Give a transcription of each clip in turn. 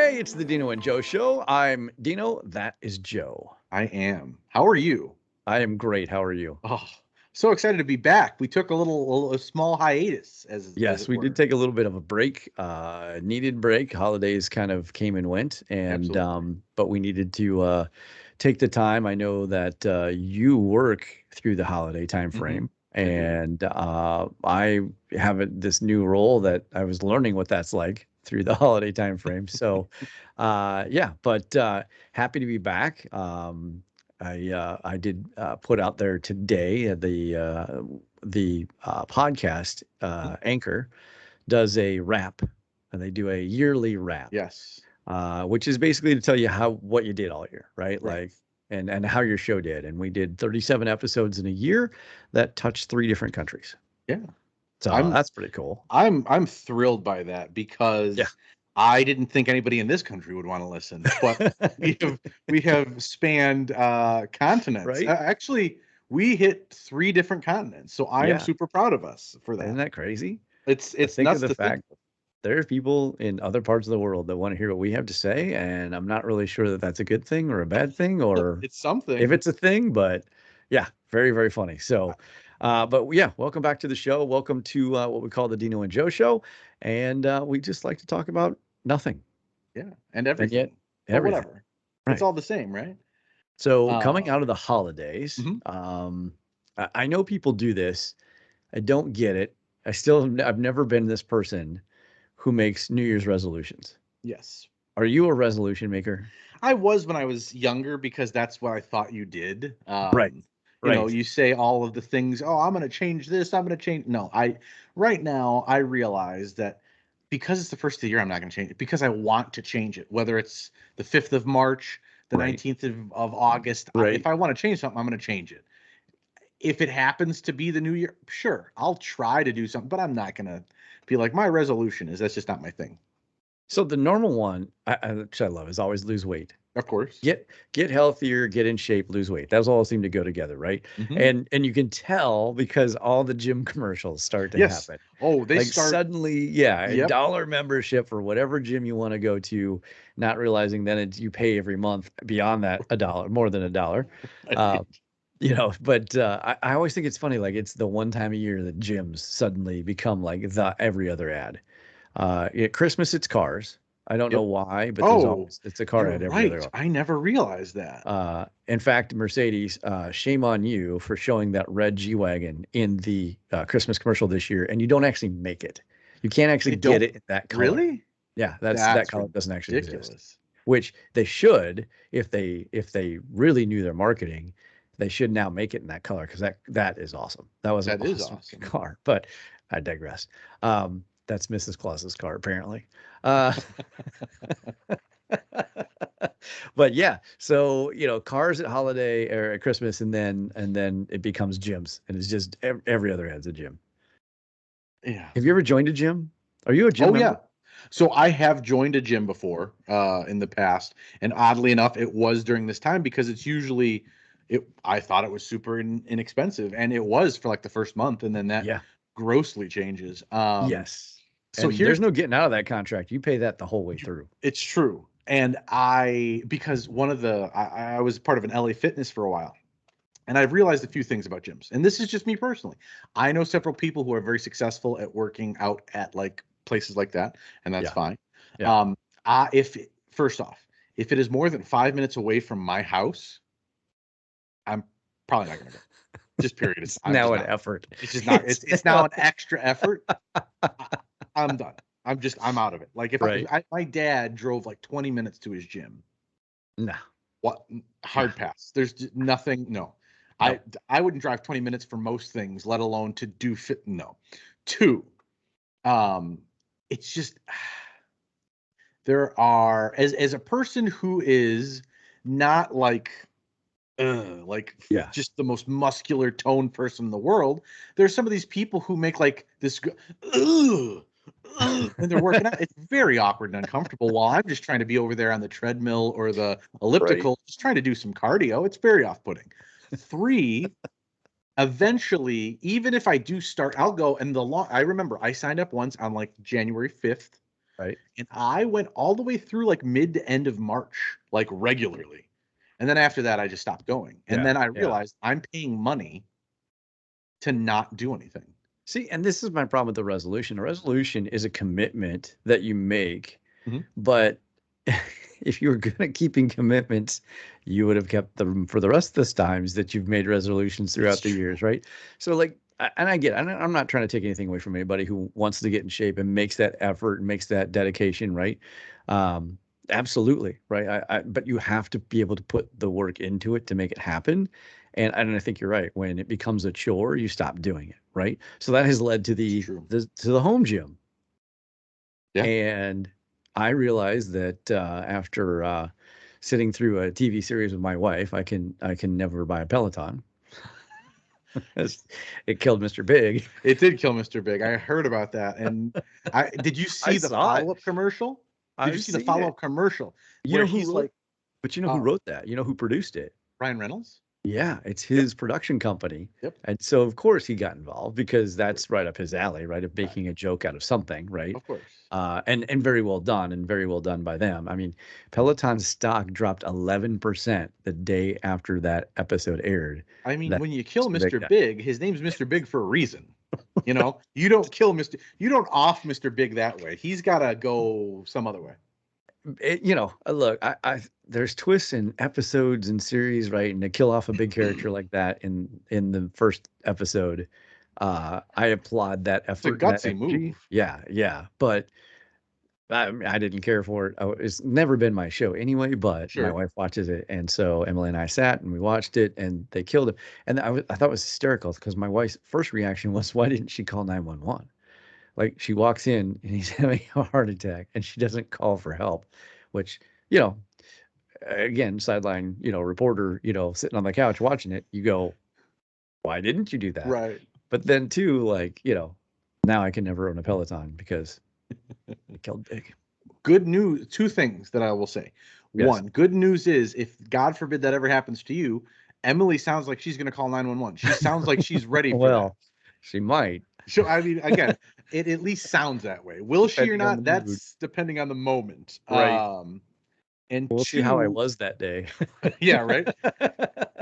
Hey, it's the Dino and Joe Show. I'm Dino. That is Joe. I am. How are you? I am great. How are you? Oh, so excited to be back. We took a small hiatus, as Yes, it we did were. take a little bit of a break, needed break. Holidays kind of came and went, and Absolutely. but we needed to take the time. I know that you work through the holiday time hmm frame, I do. and I have this new role that I was learning what that's like through the holiday time frame. So, yeah, but happy to be back. I did put out there today the podcast Anchor does a wrap, and they do a yearly wrap, Yes. which is basically to tell you what you did all year, right? Right. Like and how your show did. And we did 37 episodes in a year that touched three different countries. Yeah. So I'm that's pretty cool. I'm thrilled by that Yeah. because I didn't think anybody in this country would want to listen, but we have we have spanned continents. Right? Actually, we hit three different continents, so I am Yeah. super proud of us for Isn't that. that crazy? To It's think of nuts the to think. fact there are people in other parts of the world that want to hear what we have to say, and I'm not really sure that that's a good thing or a bad thing, or It's if something. it's a thing, but yeah, very, very funny. So, but yeah, welcome back to the show. Welcome to what we call the Dino and Joe Show. And we just like to talk about nothing Yeah, and and yet everything. But everything. whatever. It's Right. all the same, right? So, coming Uh, out of the holidays, mhm. I know people do this. I don't get it. I've never been this person who makes New Year's resolutions. Yes. Are you a resolution maker? I was when I was younger because that's what I thought you did. Right. Right. You say all of the things, "Oh, I'm gonna change this, I'm gonna change." No, I right now I realize that because it's the first of the year, I'm not gonna change it because I want to change it. Whether it's the 5th of March, the Right. 19th of August, if Right. I want to change something, I'm gonna change it. If it happens to be the new year, sure, I'll try to do something, but I'm not gonna be like my resolution is that's just not my thing. So the normal one, which I love, is always lose weight. Of course. Get healthier, get in shape, lose weight. Those all seem to go together, right? hmm And you can tell because all the gym commercials start to Yes. happen. Oh, they Like start. suddenly, yeah, a Yep. dollar membership for whatever gym you want to go to, not realizing then you pay every month beyond that a dollar, more than a dollar. Uh, Right. but I always think it's funny, like it's the one time a year that gyms suddenly become like the every other ad. At Christmas, it's cars. I don't know Yep. why, but Oh, it's a car you're ad every right. other. I never realized that. In fact, Mercedes, shame on you for showing that red G-Wagon in the Christmas commercial this year, and you don't actually make it. You can't actually They get don't it in that color. really? Yeah, that That's color doesn't actually exist. ridiculous. Which they should, if they really knew their marketing, they should now make it in that color because that is awesome. That was an That is awesome awesome. car. But I digress. That's Mrs. Claus's car, apparently. Uh, but yeah, so cars at holiday or at Christmas, and then it becomes gyms, and it's just every other ad's a gym. Yeah. Have you ever joined a gym? Are you a gym Oh member? yeah. So I have joined a gym before in the past, and oddly enough, it was during this time because it's usually it. I thought it was super inexpensive, and it was for like the first month, and then that Yeah. grossly changes. Yes. So And here's there's no getting out of that contract. You pay that the whole way through. It's true. And because I was part of an LA Fitness for a while, and I've realized a few things about gyms. And this is just me personally. I know several people who are very successful at working out at like places like that, and that's Yeah. fine. Yeah. Um, if first off, if it is more than 5 minutes away from my house, I'm probably not going to go. Just period. It's I'm just now an not. effort. It's just not. It's It's now now an extra effort. I, I'm done. I'm out of it. Like if right. my dad drove like 20 minutes to his gym. No. What No. hard pass? There's nothing. No, I Nope. I wouldn't drive 20 minutes for most things, let alone to do fit. No, two. Um, it's just there are as a person who is not like Yeah. just the most muscular toned person in the world. There's some of these people who make like this ugh, when they're working out. It's very awkward and uncomfortable while I'm just trying to be over there on the treadmill or the Right. elliptical, just trying to do some cardio. It's very off-putting. Three, eventually, even if I do start, I'll go and I remember I signed up once on like January 5th. Right. And I went all the way through like mid to end of March, like regularly. And then after that, I just stopped going. And Yeah. then I Yeah. realized I'm paying money to not do anything. See, and this is my problem with the resolution. A resolution is a commitment that you make, Mhm. but if you were good at keeping commitments, you would have kept them for the rest of the times that you've made resolutions It's throughout the true. years, right? So, like, and I get, I'm not trying to take anything away from anybody who wants to get in shape and makes that effort and makes that dedication, right? Um, Absolutely, right? But you have to be able to put the work into it to make it happen. And I think you're right. When it becomes a chore, you stop doing it, right? So that has led to It's true. the home gym. Yeah. And I realized that after sitting through a TV series with my wife, I can never buy a Peloton. It killed Mr. Big. It did kill Mr. Big. I heard about that. And I did you I see the saw it. follow-up commercial? Did you I've see the seen it. follow-up commercial You where know who he's wrote, like, but you know who uh, wrote that? You know who produced it? Ryan Reynolds? Yeah, it's Yep. his production company. Yep. And so of course he got involved because Of course. that's right up his alley, right? Of Right. making a joke out of something, right? Of course. And very well done and very well done by them. I mean, Peloton's stock dropped 11% the day after that episode aired. I mean, That when you kill Mr. Big Mr. died. Big, his name's Mr. Big for a reason. You don't off Mr. Big that way. He's got to go some other way. Look, there's twists in episodes and series, right? And to kill off a big character like that in the first episode, I applaud that It's a effort and that gutsy energy. move. Yeah, yeah. But I didn't care for it. It's never been my show anyway, but my Sure. wife watches it. And so Emily and I sat and we watched it and they killed it. And I thought it was hysterical because my wife's first reaction was, why didn't she call 911? Like she walks in and he's having a heart attack and she doesn't call for help, which, you know, again, sideline, reporter, sitting on the couch watching it, you go, why didn't you do that? Right. But then too, like, now I can never own a Peloton because it killed big. Good news. Two things that I will say. Yes. One, good news is if God forbid that ever happens to you, Emily sounds like she's going to call 911. She sounds like she's ready for that. Well, she might, So, I mean, again, it at least sounds that way. Will she or depending on the not? mood. That's depending on the moment. Right. And We'll see how I two, was that day. yeah, right.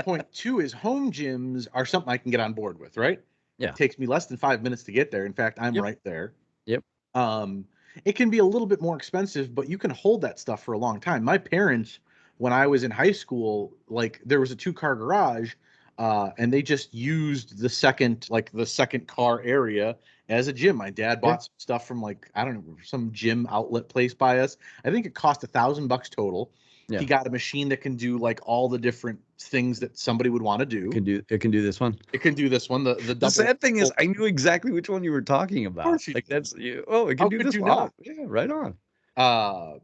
Point two is home gyms are something I can get on board with, right? Yeah. Takes me less than 5 minutes to get there. In fact, I'm Yep. right there. Yep. Um, it can be a little bit more expensive, but you can hold that stuff for a long time. My parents, when I was in high school, like there was a two-car garage, and they just used the second car area as a gym. My dad Yeah. bought some stuff from like, I don't know, some gym outlet place by us. I think it cost $1,000 total. He Yeah. got a machine that can do like all the different things that somebody would want to do. It can do this one. It can do this one, the The double. sad thing is I knew exactly which one you were talking Of about. course you Like did. that's you. Oh, it can How do could this you one. Oh, not? yeah, right on. Uh,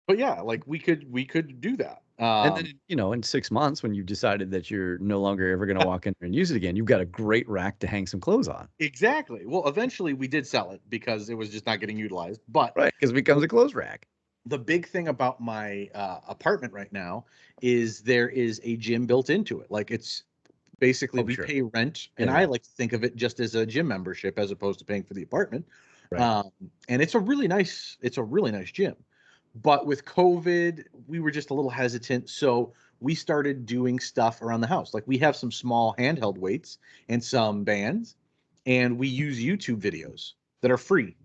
but yeah, like we could do that. And then, in 6 months, when you've decided that you're no longer ever going to walk in there and use it again, you've got a great rack to hang some clothes on, Exactly. Well, eventually we did sell it because it was just not getting utilized. But right? Because it becomes a clothes rack. the big thing about my apartment right now is there is a gym built into it. Like it's basically Oh, we sure. pay rent, Yeah, and I yeah. like to think of it just as a gym membership as opposed to paying for the apartment. Right. Um, and it's a really nice gym. But with COVID, we were just a little hesitant, so we started doing stuff around the house. Like we have some small handheld weights and some bands, and we use YouTube videos that are free.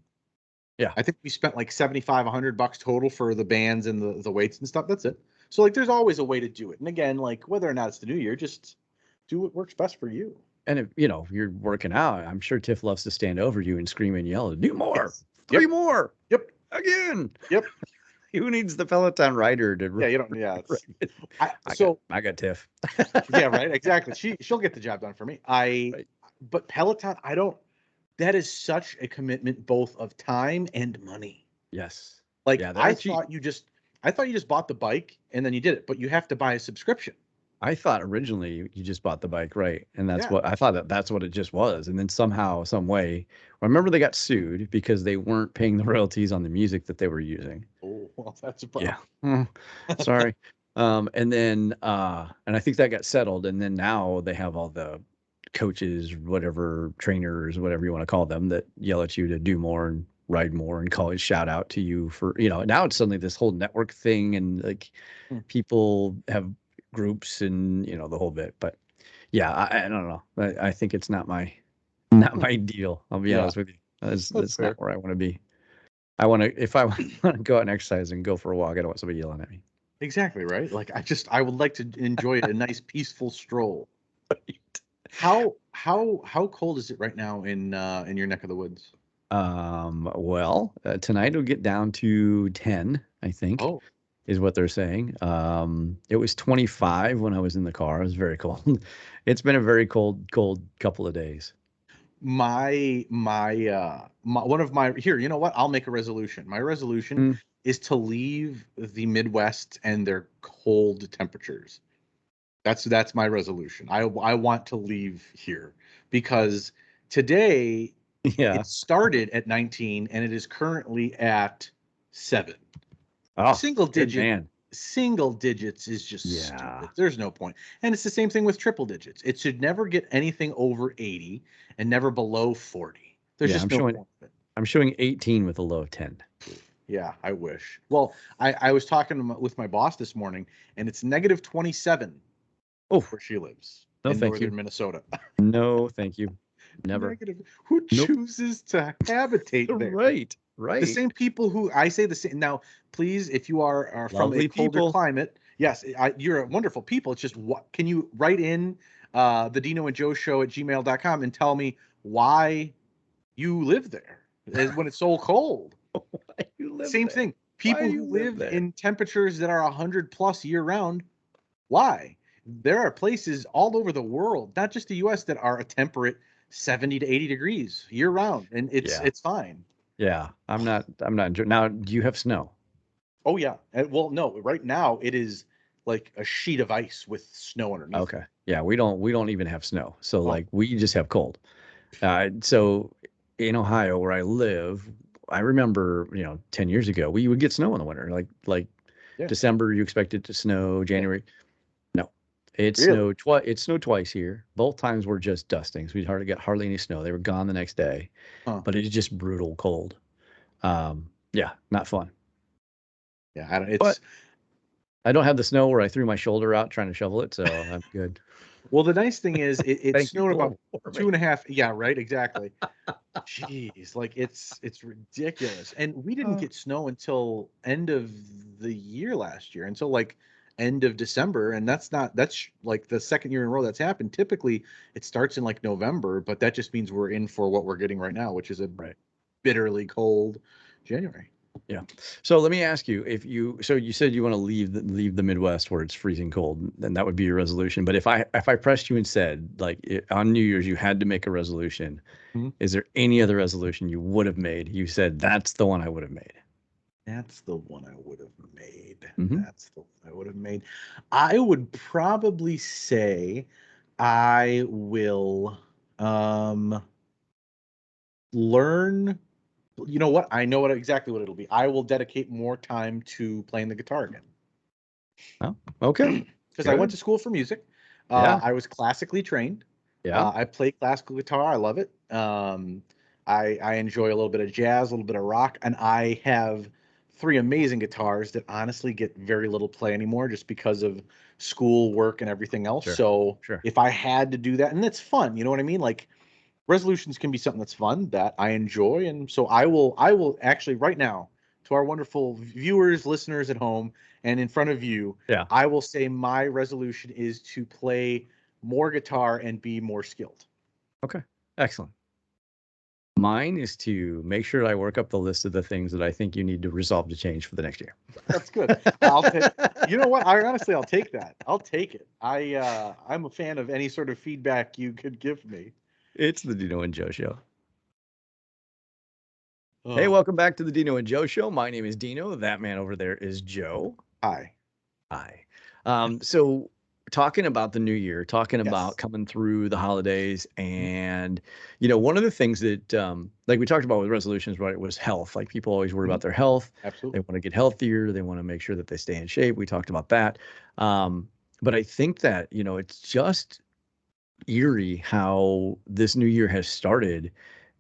Yeah. I think we spent like 75, $100 total for the bands and the weights and stuff. That's it. So like there's always a way to do it. And again, like whether or not it's the new year, just do what works best for you. And if you're working out, I'm sure Tiff loves to stand over you and scream and yell, "Do more, Yes. three Yep. more, Yep. again." Yep. Who needs the Peloton rider to? Yeah, you don't yeah, Right. I I got, so I got Tiff. yeah, right, exactly. She'll get the job done for me. Right. But Peloton, I don't that is such a commitment both of time and money. Yes. Like Yeah, they're cheap. I thought you just bought the bike and then you did it, but you have to buy a subscription. I thought originally you just bought the bike, right? And that's Yeah. what I thought that's what it just was. And then somehow, some way, I remember they got sued because they weren't paying the royalties on the music that they were using. Oh, well, that's a Yeah. problem. Sorry. And then and I think that got settled. And then now they have all the coaches, whatever, trainers, whatever you want to call them, that yell at you to do more and ride more and call it shout out to you for, now it's suddenly this whole network thing and like Hmm. people have groups and, the whole bit. But yeah, I don't know. I think it's not my deal. I'll be Yeah, honest with you. that's That's not fair. where I want to be. I want to, if I want to go out and exercise and go for a walk, I don't want somebody yelling at me. Exactly, right? Like I would like to enjoy a nice peaceful stroll. Right. How cold is it right now in your neck of the woods? Well, tonight it'll get down to 10, I think, Oh, is what they're saying. It was 25 when I was in the car. It was very cold. It's been a very cold couple of days. my one of my here, you know what? I'll make a resolution. My resolution Mm, is to leave the Midwest and their cold temperatures. That's my resolution. I want to leave here because today yeah. it started at 19 and it is currently at 7. Oh, Single good digit man. single digits is just Yeah. stupid. There's no point. And it's the same thing with triple digits. It should never get anything over 80 and never below 40. There's Yeah, just no point of it. I'm showing 18 with a low of 10. Yeah, I wish. Well, I was talking with my boss this morning, and it's negative 27 Oh, where she lives no, in thank northern you. Minnesota. No, thank you. Never. Negative. Who Nope. chooses to habitate there? Right. The Right. same people who I say the same. Now, please, if you are from a Lovely colder people. climate, yes, you're a wonderful people. It's just what can you write in the Dino and Joe Show at gmail.com and tell me why you live there when it's so cold. Why you live Same there? thing. Why People do who you live live there? in temperatures that are 100 plus year round, why? There are places all over the world, not just the US, that are a temperate 70 to 80 degrees year round, and it's Yeah. it's fine. Yeah. I'm not enjoying. Now, do you have snow? Oh yeah. Well, no, right now it is like a sheet of ice with snow underneath it. Okay. Yeah, we don't even have snow. So Oh, like we just have cold. So in Ohio where I live, I remember, 10 years ago, we would get snow in the winter. Like yeah. December, you expect it to snow, Yeah. January. No. Really? It snowed twice here. Both times were just dustings. We hardly got hardly any snow. They were gone the next day, Huh. but it's just brutal cold. Yeah, not fun. Yeah, I don't But it's I don't have the snow where I threw my shoulder out trying to shovel it, so I'm good. well, the nice thing is it Thank you snowed about global two warming. and a half. Yeah, right, exactly. Jeez, like it's ridiculous. And we didn't Uh, get snow until end of the year last year, until like end of December. And that's like the second year in a row that's happened. Typically, it starts in like November, but that just means we're in for what we're getting right now, which is a right. bitterly cold January. Yeah. So let me ask you, so you said you want to leave the Midwest where it's freezing cold, then that would be your resolution. But if I pressed you and said like on New Year's you had to make a resolution, Mhm. is there any other resolution you would have made? You said that's the one I would have made. That's the one I would have made. Hmm. That's the one I would have made. I would probably say I will um learn. You know what? I know exactly what it'll be. I will dedicate more time to playing the guitar again. Oh, okay. Because I went to Good. school for music. Yeah. I was classically trained. Yeah. I play classical guitar. I love it. I enjoy a little bit of jazz, a little bit of rock, and I have three amazing guitars that honestly get very little play anymore just because of school, work, and everything else. Sure. So Sure. if I had to do that, and it's fun, you know what I mean? Like resolutions can be something that's fun that I enjoy, and so I will actually right now to our wonderful viewers, listeners at home, and in front of you, Yeah. I will say my resolution is to play more guitar and be more skilled. Okay. Excellent. Mine is to make sure I work up the list of the things that I think you need to resolve to change for the next year. That's good. I'll take. You know what? I honestly, I'll take that. I'll take it. I'm a fan of any sort of feedback you could give me. It's the Dino and Joe Show. Hey, Oh, welcome back to the Dino and Joe Show. My name is Dino. That man over there is Joe. hi. Hi. So talking about the new year, talking about Yes. coming through the holidays, Mhm. and one of the things that like we talked about with resolutions, right, was health. Like people always worry Mhm. about their health. They Absolutely. want to get healthier. They want to make sure that they stay in shape. We talked about that. But I think that, it's just eerie how this new year has started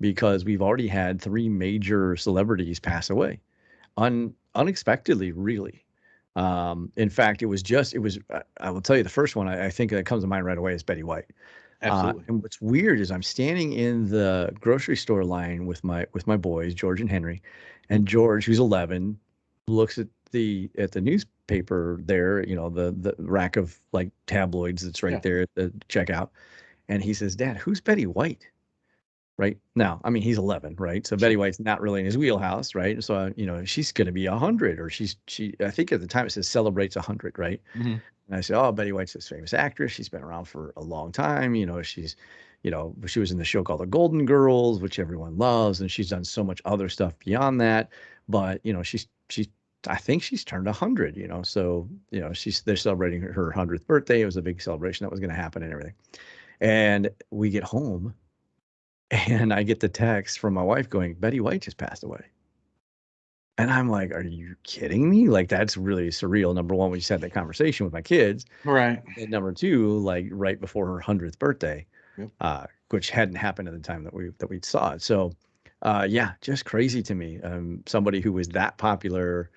because we've already had three major celebrities pass away unexpectedly, really. In fact, I will tell you the first one I think that comes to mind right away is Betty White. Absolutely. And what's weird is I'm standing in the grocery store line with my boys, George and Henry, Mhm. and George, who's 11, looks at the newspaper there, the rack of like tabloids that's right Yeah. there at the checkout, and he says, "Dad, who's Betty White?" Right now, I mean, he's 11, right? So Betty Sure. White's not really in his wheelhouse, right? So she's going to be 100, or she. I think at the time it says celebrates 100, right? Mhm. And I said, "Oh, Betty White's this famous actress. She's been around for a long time. She was in the show called The Golden Girls, which everyone loves, and she's done so much other stuff beyond that. But she's I think she's turned 100. So they're celebrating her 100th birthday. It was a big celebration that was going to happen and everything. And we get home, and I get the text from my wife going, Betty White just passed away. And I'm like, are you kidding me? Like, that's really surreal. Number one, we just had that conversation with my kids. Right. And number two, like right before her 100th birthday, Yep. which hadn't happened at the time that we saw it. So, yeah, just crazy to me. Somebody who was that popular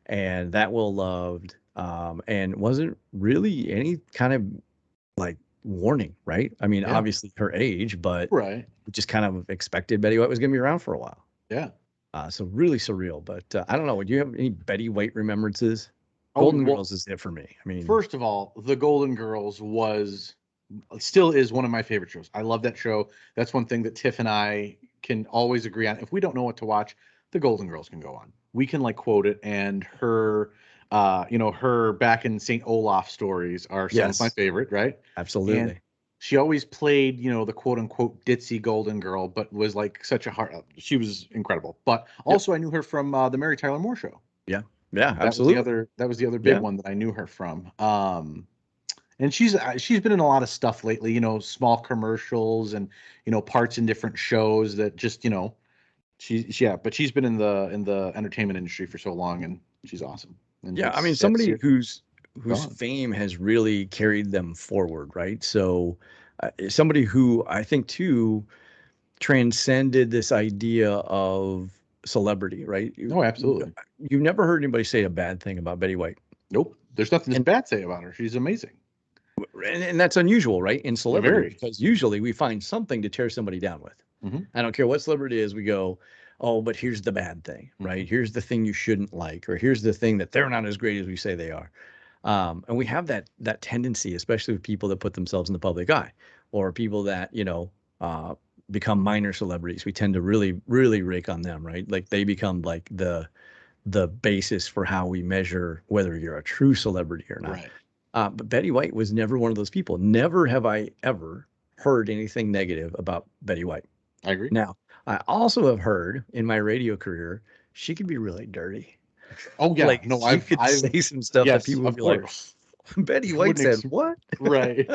and that well loved, and wasn't really any kind of like warning, right? I mean, Yeah. obviously her age, but Right. we just kind of expected Betty White was going to be around for a while. Yeah. So really surreal. But I don't know. Would you have any Betty White remembrances? Oh, Golden well, Girls is it for me. I mean, first of all, The Golden Girls was still is one of my favorite shows. I love that show. That's one thing that Tiff and I can always agree on. If we don't know what to watch, The Golden Girls can go on. We can like quote it, and her back in St. Olaf stories are some of my yes, favorite, right? And absolutely. she always played, the quote unquote ditzy golden girl, but was like such a heart. She was incredible. But Yep. also, I knew her from the Mary Tyler Moore Show. Yeah. Yeah. That was the Absolutely. other. That was the other big Yeah. one that I knew her from. And she's been in a lot of stuff lately. Small commercials and parts in different shows that just yeah. But she's been in the entertainment industry for so long, and she's awesome. And Yeah. I it's mean, sad to see somebody her whose gone. fame has really carried them forward, right? So, somebody who I think too transcended this idea of celebrity, right? No, absolutely. You've never heard anybody say a bad thing about Betty White. Nope. There's nothing that's And bad to say about her. She's amazing. and that's unusual, right? In celebrity, Very. because usually we find something to tear somebody down with. Hmm. I don't care what celebrity it is, we go, oh, but here's the bad thing, Hmm. right? Here's the thing you shouldn't like, or here's the thing that they're not as great as we say they are. And we have that tendency, especially with people that put themselves in the public eye, or people that uh, become minor celebrities. We tend to really, really rake on them, right? Like they become like the basis for how we measure whether you're a true celebrity or not. Right. But Betty White was never one of those people. Never have I ever heard anything negative about Betty White. I agree. Now, I also have heard in my radio career, she could be really dirty. Oh yeah. Like No, she could I've say some stuff that yes, people would of be like, course. Betty You White wouldn't said what? right.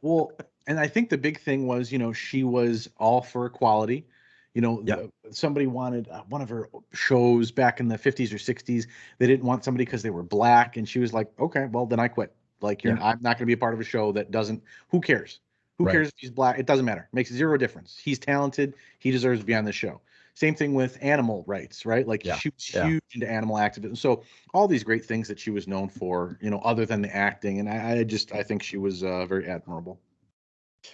Well, and I think the big thing was, she was all for equality. Yeah, Somebody wanted one of her shows back in the 50s or 60s. They didn't want somebody because they were black, and she was like, "Okay, well then I quit. Like, yeah, I'm not going to be a part of a show that doesn't. Who cares? Who right. cares if he's black? It doesn't matter. Makes zero difference. He's talented. He deserves to be on this show." Same thing with animal rights, right? Like Yeah, she was yeah. huge into animal activism. So all these great things that she was known for, other than the acting, and I think she was very admirable.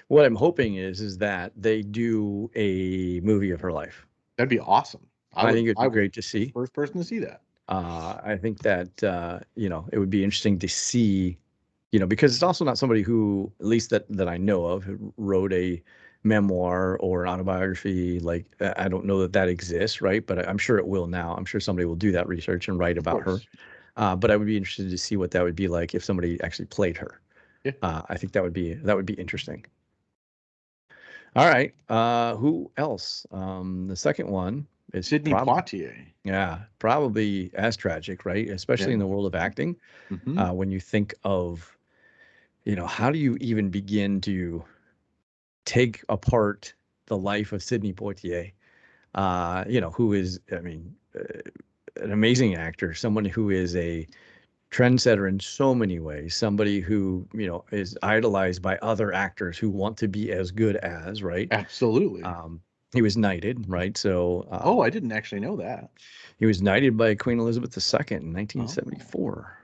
What I'm hoping is that they do a movie of her life. That'd be awesome. I I would think it'd I be would great to the see. first person to see that. I think that it would be interesting to see, because it's also not somebody who, at least that I know of, who wrote a memoir or an autobiography. Like I don't know that that exists, right? But I'm sure it will now. I'm sure somebody will do that research and write Of about her. course. But I would be interested to see what that would be like if somebody actually played her. Yeah. I think that would be interesting. All right. Who else? The second one is Sidney probably, Poitier. yeah, probably as tragic, right? Especially Yeah. in the world of acting. Hmm. When you think of, how do you even begin to take apart the life of Sidney Poitier? Who is, I mean, an amazing actor, someone who is a trendsetter in so many ways, somebody who, is idolized by other actors who want to be as good as, right? Absolutely. Um, He was knighted, right? So Oh, I didn't actually know that. he was knighted by Queen Elizabeth II in Oh. 1974.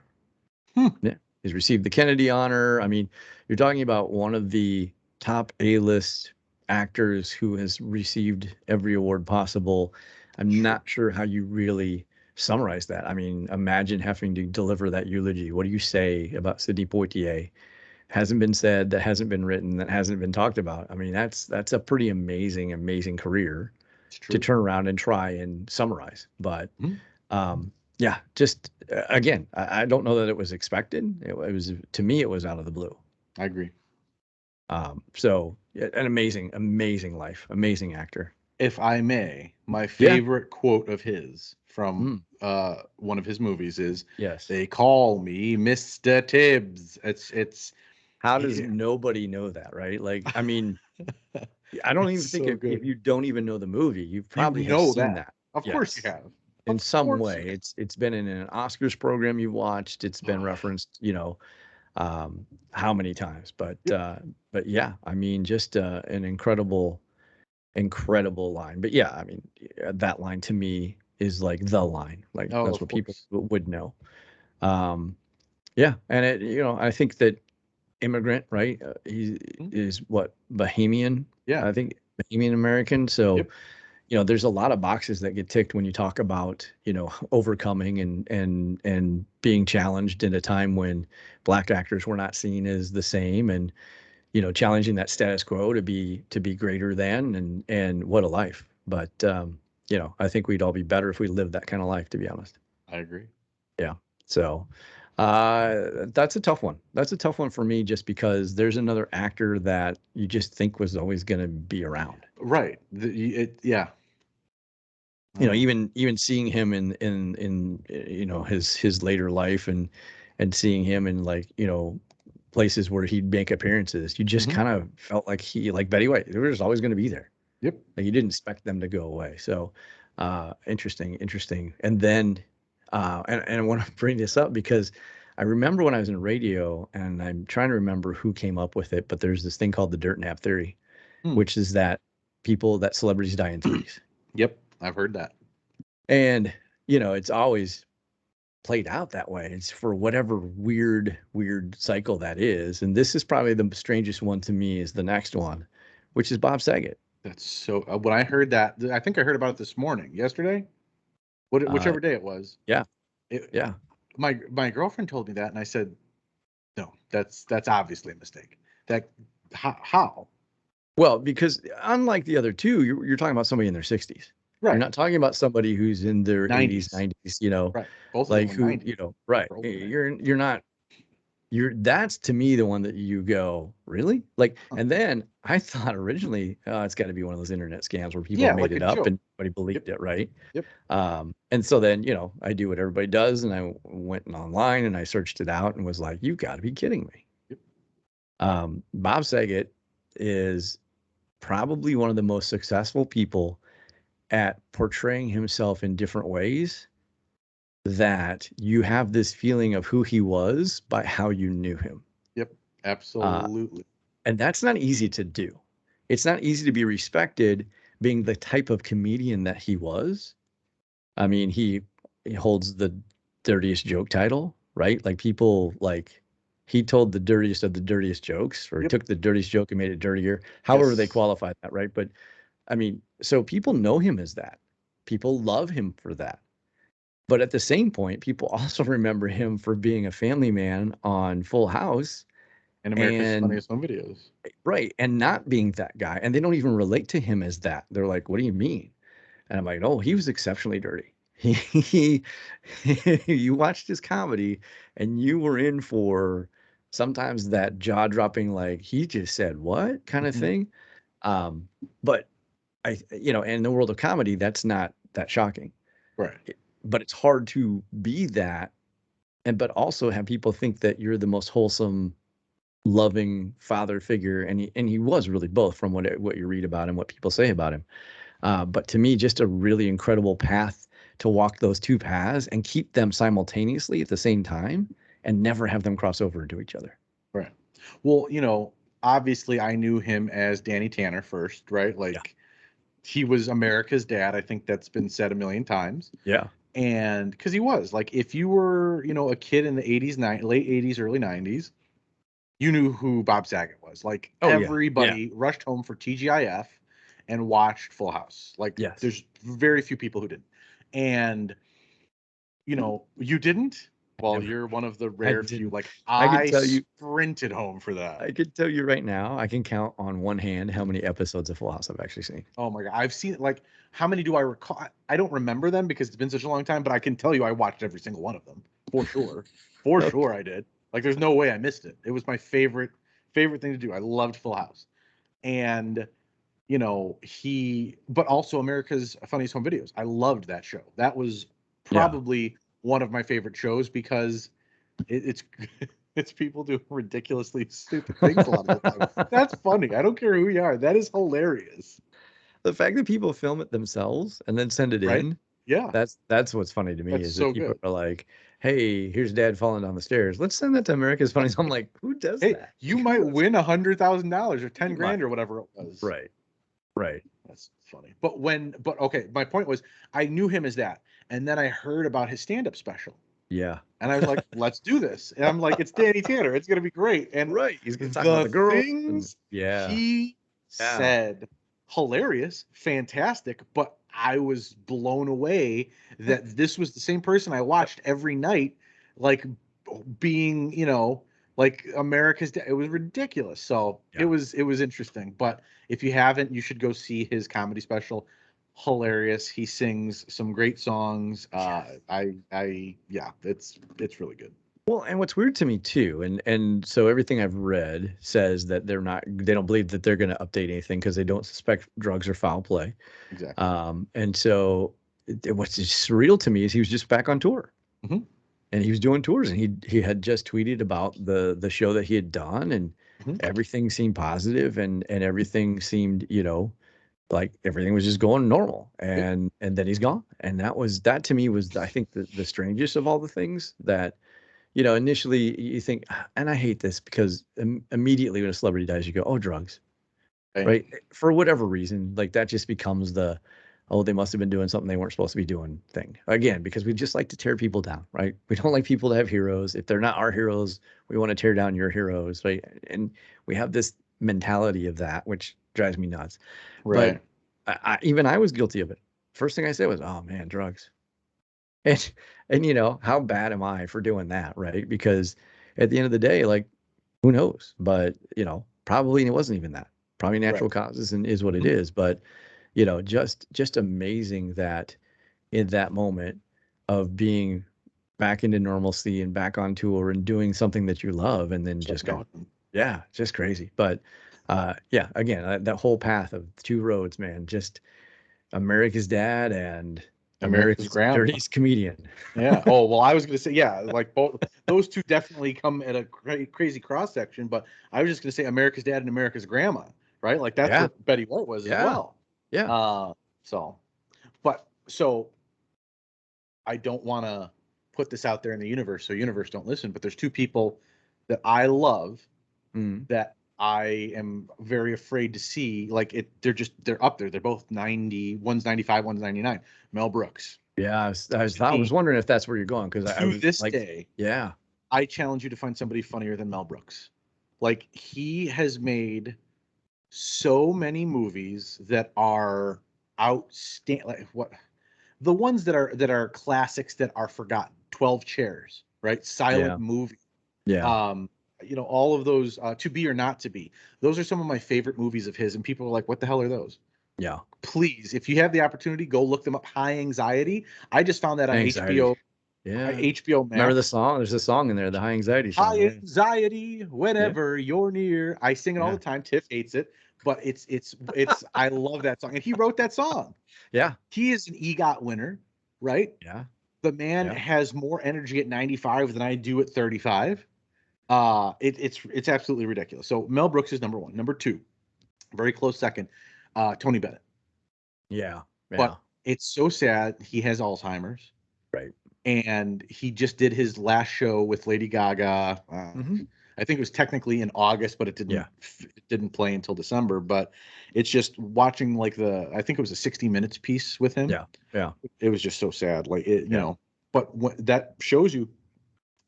Hmm. Yeah, he's received the Kennedy honor. I mean, you're talking about one of the top A-list actors who has received every award possible. I'm Sure. not sure how you really summarize that. I mean, imagine having to deliver that eulogy. What do you say about Sidney Poitier? Hasn't been said, that hasn't been written, that hasn't been talked about. I mean, that's a pretty amazing, amazing career It's to true. turn around and try and summarize. But Mhm. yeah, just again, I don't know that it was expected. It was, to me, it was out of the blue. I agree. So yeah, an amazing, amazing life, amazing actor. If I may, my Yeah. favorite quote of his from Mm, one of his movies is, yes. "They call me Mr. Tibbs." It's How does yeah. nobody know that, right? Like, I mean, I don't It's even think so if good. you don't even know the movie, you You probably have know seen that. that. Of course you Yes. have. In Of some course you way. It's been in an Oscars program you've watched. It's been have. referenced, how many times. Yep. But yeah, I mean, just an incredible, incredible line. But yeah, I mean, that line to me is like the line. Like Oh, that's of what people course. would know. Um, yeah, and I think that immigrant, right? He Mhm. is what, Bahamian, Yeah. I think, Bahamian American. So Yep. there's a lot of boxes that get ticked when you talk about, overcoming and being challenged in a time when black actors were not seen as the same, and challenging that status quo to be greater than, and what a life. But I think we'd all be better if we lived that kind of life, to be honest. I agree. Yeah. So that's a tough one. That's a tough one for me, just because there's another actor that you just think was always going to be around. Right. Yeah. Uh, Even seeing him in his later life, and seeing him in, like, places where he'd make appearances, you just mhm. kind of felt like he, like Betty White, they were just always going to be there. Yep. Like, you didn't expect them to go away. So interesting, interesting. And then and I want to bring this up because I remember when I was in radio, and I'm trying to remember who came up with it, but there's this thing called the dirt nap theory, Hmm. which is that celebrities die in threes. Yep. I've heard that. And it's always played out that way. It's for whatever weird, weird cycle that is. And this is probably the strangest one to me, is the next one, which is Bob Saget. That's so. When I heard that, I think I heard about it this morning, yesterday, Uh, whichever day it was. yeah, It, yeah. my girlfriend told me that, and I said, "No, that's obviously a mistake. That how? Well, because unlike the other two, you're talking about somebody in their 60s. You're Right, not talking about somebody who's in their 80s, 90s. 90s, Right. Both of them like, were who, 90s right. or over 90. You're not, that's to me the one that you go, really? Like, Huh. and then I thought originally, oh, it's got to be one of those internet scams where people Yeah, made like a it up joke. and nobody Yep. believed it, right? Yep. And so then, I do what everybody does, and I went online and I searched it out and was like, you got to be kidding me. Yep. Bob Saget is probably one of the most successful people at portraying himself in different ways, that you have this feeling of who he was by how you knew him. Yep. Uh, Absolutely. and that's not easy to do. It's not easy to be respected being the type of comedian that he was. I mean, he holds the dirtiest joke title, right? Like, people, like, he told the dirtiest of the dirtiest jokes, or he Yep. took the dirtiest joke and made it dirtier. However they Yes. qualify that, right? But I mean, so people know him as that. People love him for that. But at the same point, people also remember him for being a family man on Full House, And America's and Funniest Home Videos. right, and not being that guy. And they don't even relate to him as that. They're like, "What do you mean?" And I'm like, "Oh, he was exceptionally dirty." He, you watched his comedy, and you were in for sometimes that jaw-dropping, like, "He just said what?" kind of Mhm. thing. Um, but in the world of comedy, that's not that shocking. Right. But it's hard to be that, but also have people think that you're the most wholesome, loving father figure, and he was really both, from what you read about him, what people say about him. But to me, just a really incredible path to walk those two paths and keep them simultaneously at the same time, and never have them cross over into each other. Right. Well, obviously I knew him as Danny Tanner first, right? Yeah. Like he was America's dad. I think that's been said a million times. Yeah. And because he was like, if you were, a kid in the 80s, late 80s, early 90s, you knew who Bob Saget was. Like Oh yeah. Yeah. everybody rushed home for TGIF and watched Full House. Like Yes. there's very few people who didn't. And you didn't. Well, Never. you're one of the I rare few. didn't. Like I can I tell you. sprinted home for that. I can tell you right now. I can count on one hand how many episodes of Full House I've actually seen. Oh my God. I've seen like how many do I recall? I don't remember them because it's been such a long time, but I can tell you I watched every single one of them for sure. For Okay. sure I did. Like there's no way I missed it. It was my favorite thing to do. I loved Full House. And but also America's Funniest Home Videos. I loved that show. That was Yeah. probably one of my favorite shows because it's it's people doing ridiculously stupid things a lot of the time. That's funny. I don't care who you are. That is hilarious. The fact that people film it themselves and then send it Right? in, Yeah. that's what's funny to me That's is that so people good. are like, "Hey, here's Dad falling down the stairs. Let's send that to America's Funniest." I'm like, "Who does Hey, that?" you might win $100,000 or 10 You might. grand or whatever it was. Right. Right. That's funny. But okay, my point was I knew him as that. And then I heard about his stand-up special. Yeah. And I was like, let's do this. And I'm like, it's Danny Tanner. It's going to be great. And Right. He's gonna talk about the the girls and things yeah. he Yeah. said, hilarious, fantastic. But I was blown away that this was the same person I Yep. watched every night, like being, like it was ridiculous. So Yeah. it was interesting. But if you haven't, you should go see his comedy special. Hilarious. He sings some great songs. Yes. Yeah, it's really good. Well, and what's weird to me too, and so everything I've read says that they don't believe that they're going to update anything because they don't suspect drugs or foul play. Exactly. And so what's just surreal to me is he was just back on tour Hmm. and he was doing tours and he had just tweeted about the show that he had done and Hmm. everything seemed positive and everything seemed, like everything was just going normal Yep. and then he's gone. And that to me was I think the strangest of all the things that initially you think, and I hate this because immediately when a celebrity dies, you go, oh, drugs, Okay. right? For whatever reason, like that just becomes oh, they must have been doing something they weren't supposed to be doing thing. Again, because we just like to tear people down, right? We don't like people to have heroes. If they're not our heroes, we want to tear down your heroes, right? And we have this mentality of that, which drives me nuts. But Right. even I was guilty of it. First thing I said was, oh man, drugs. And how bad am I for doing that, right? Because at the end of the day, like, who knows? But, probably it wasn't even that. Probably Right. natural causes and is what it Mhm. is. But, just amazing that in that moment of being back into normalcy and back on tour and doing something that you love and then So just gone. passion. Yeah, just crazy. But yeah, again, that whole path of two roads, man, just America's dad and America's America's grandma. dirtiest comedian. Yeah. Oh, well, I was gonna say, yeah, like both those two definitely come at a crazy cross section, but I was just gonna say America's dad and America's grandma, right? Like that's Yeah, what Betty White was as yeah, well. yeah. Uh, so, so I don't want to put this out there in the universe, so universe don't listen. But there's two people that I love Mm. that I am very afraid to see. Like they're up there. They're both 90. One's 95, one's 99. Mel Brooks. Yeah, To I was me, wondering if that's where you're going because I to was this like, day, yeah, I challenge you to find somebody funnier than Mel Brooks. Like he has made so many movies that are outstanding. Like what the ones that are classics that are forgotten. 12 Chairs, right? Silent yeah, Movie. yeah, Um, all of those, To Be or Not to Be. Those are some of my favorite movies of his, and people are like, "What the hell are those?" yeah. Please, if you have the opportunity, go look them up. High Anxiety. I just found that on Anxiety. HBO, Yeah. HBO Remember the Max. song? There's a song in there, the high anxiety song. High Yeah. Anxiety, Yeah. whenever you're near. I sing it all Yeah. the time. Tiff hates it, but it's. I love that song, and he wrote that song. Yeah. He is an EGOT winner, right? Yeah. The man Yeah. has more energy at 95 than I do at 35. It's absolutely ridiculous. So Mel Brooks is number one. Number two, very close second, Tony Bennett. Yeah. But Yeah. it's so sad he has Alzheimer's, Right. and he just did his last show with Lady Gaga. Hmm. I think it was technically in August, but it didn't play until December. But it's just watching like I think it was a 60 Minutes piece with him. Yeah. It was just so sad. Like it, Yeah. but that shows you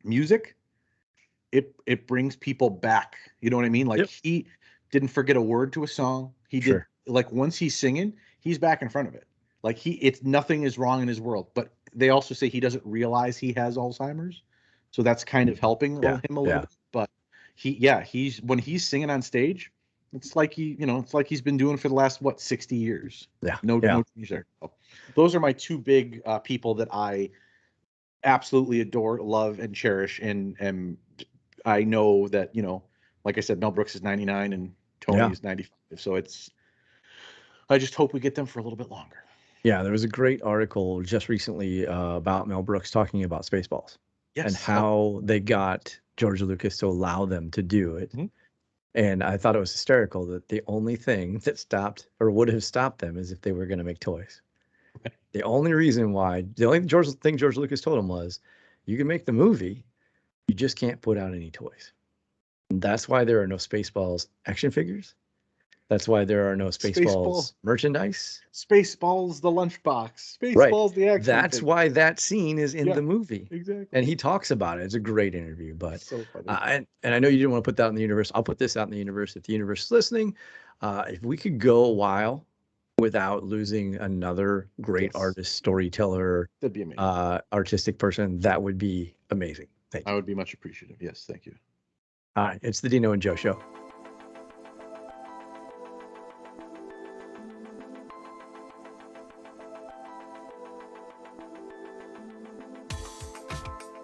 music. It brings people back. You know what I mean? Like he didn't forget a word to a song. He did, like, once he's singing, he's back in front of it. Like it's nothing is wrong in his world. But they also say he doesn't realize he has Alzheimer's, so that's kind of helping him a little bit. But he's when he's singing on stage, it's like it's like he's been doing for the last 60 years. No change there. So those are my two big people that I absolutely adore, love, and cherish, and I know that, like I said, Mel Brooks is 99 and Tony is 95. So I just hope we get them for a little bit longer. Yeah, there was a great article just recently about Mel Brooks talking about Spaceballs and how they got George Lucas to allow them to do it. And I thought it was hysterical that the only thing that stopped or would have stopped them is if they were going to make toys. The only thing George Lucas told him was, you can make the movie, you just can't put out any toys. And that's why there are no Spaceballs action figures. That's why there are no Spaceballs merchandise. Spaceballs the lunchbox. Spaceballs the action That's why that scene is in the movie. Exactly. And he talks about it. It's a great interview. But so funny. And I know you didn't want to put that in the universe. I'll put this out in the universe. If the universe is listening, if we could go a while without losing another great artist, storyteller, that'd be amazing. Artistic person, that would be amazing. Thank you. I would be much appreciative. Yes, thank you. All right, it's the Dino and Joe Show.